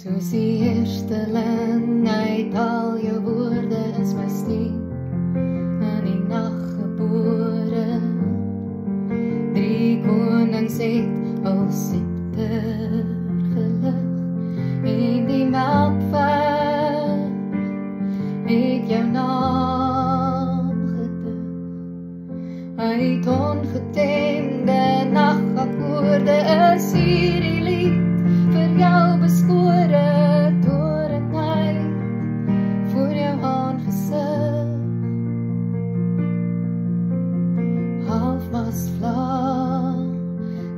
Soos die eersteling uit al jou woorde is my stem, in die nag gebore. 3 konings het al scepter gelig, en die melkver het jou naam gedig. Uit ongetemde nachtakkoorde is hierdie lied vir jou beskore torenheid voor jou aangesig. Halfmas vla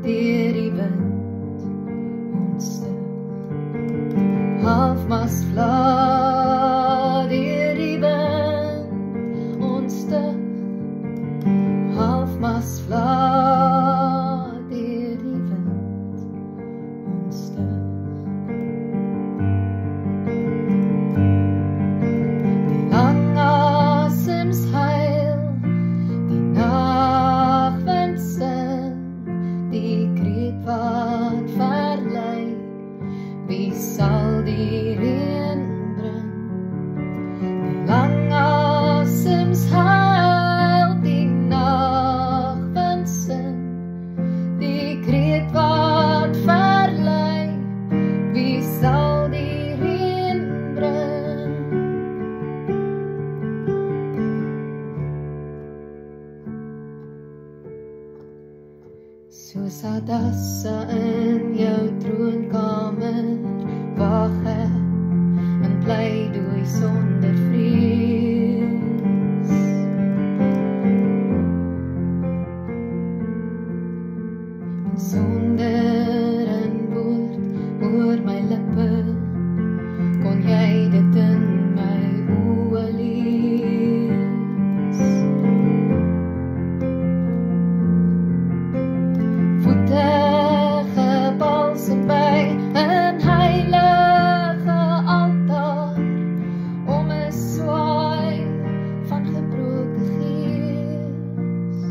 deur die wind ontstig. Halfmas vla deur die wind ontstig. Halfmas vla deur die wind ontstig. Die lang asems huil, die nagwind sing, die kreet wat verlei, wie sal die reën bring? Die lang asems huil, die nagwind sing, die kreet wat verlei, wie sal die reën bring? Soos Hadassa in jou troonkamer wag ek en pleidooi sonder vrees. En sonder 'n woord oor my lippe kon jy dit in my oë lees. Voete gebalsem by 'n heilige altaar, om 'n swaai van gebroke gees.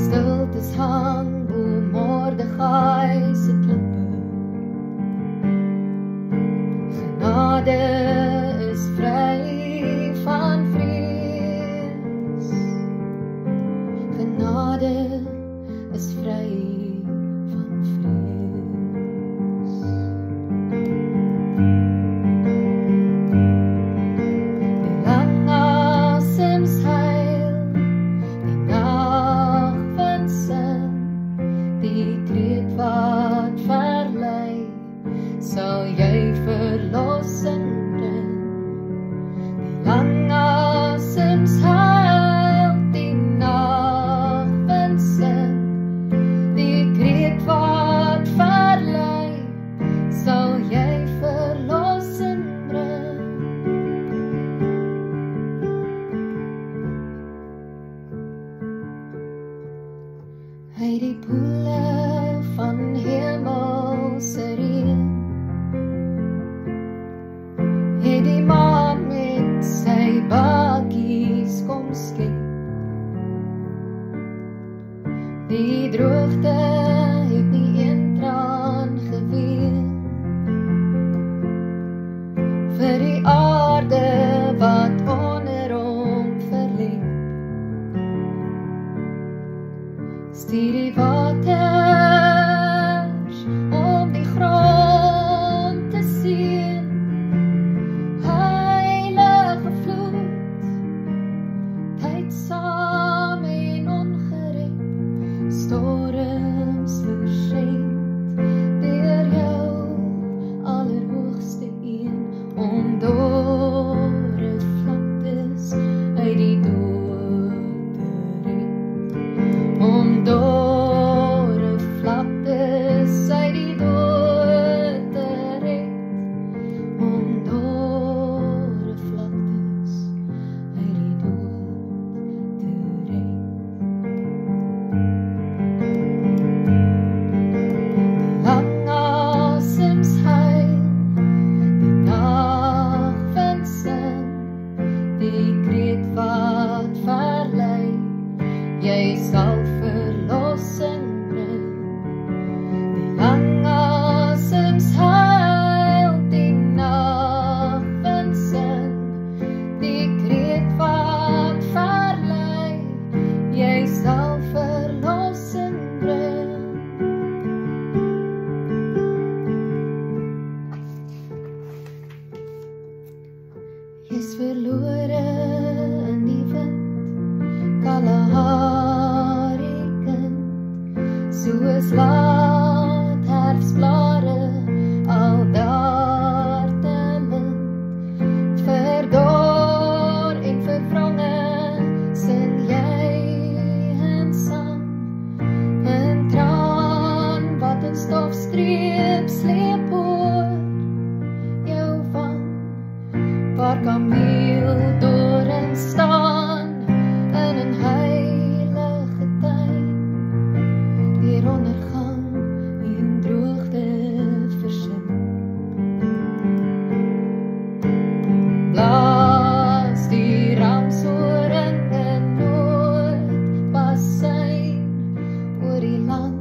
Stiltes hang bo Mordegai se klippe. Genade is vry van vrees. Genade is vry van vrees. Die lang asems huil, die nagwind sing, die kreet wat verlei, sal jy verlossing bring. Die lang asems huil, die nagwind sing, die kreet wat verlei, sal jy verlossing bring. Uit die poele van hemelse reën het die maan met sy bakkies kom skep. Die droogte het nie een traan geween vir die aarde wat onder hom verlep. Stuur die waters om die grond te seën, heilige vloed, tydsaam en ongereed, storms versend deur jou allerhoogste een, om dorre vlaktes uit die dood te red. Om dorre vlaktes uit die dood te red. Om dorre vlaktes uit die dood te red. soos laat herfsblare al daar te lind. Verdor en verwronge sing jy in sang, in traan wat in stofstreep sleep oor jou wang, waar kameeldoring staan in 'n heilige tuin, deur ondergang en droogte versin. Blaas die ramshoring in Noordbassein oor die land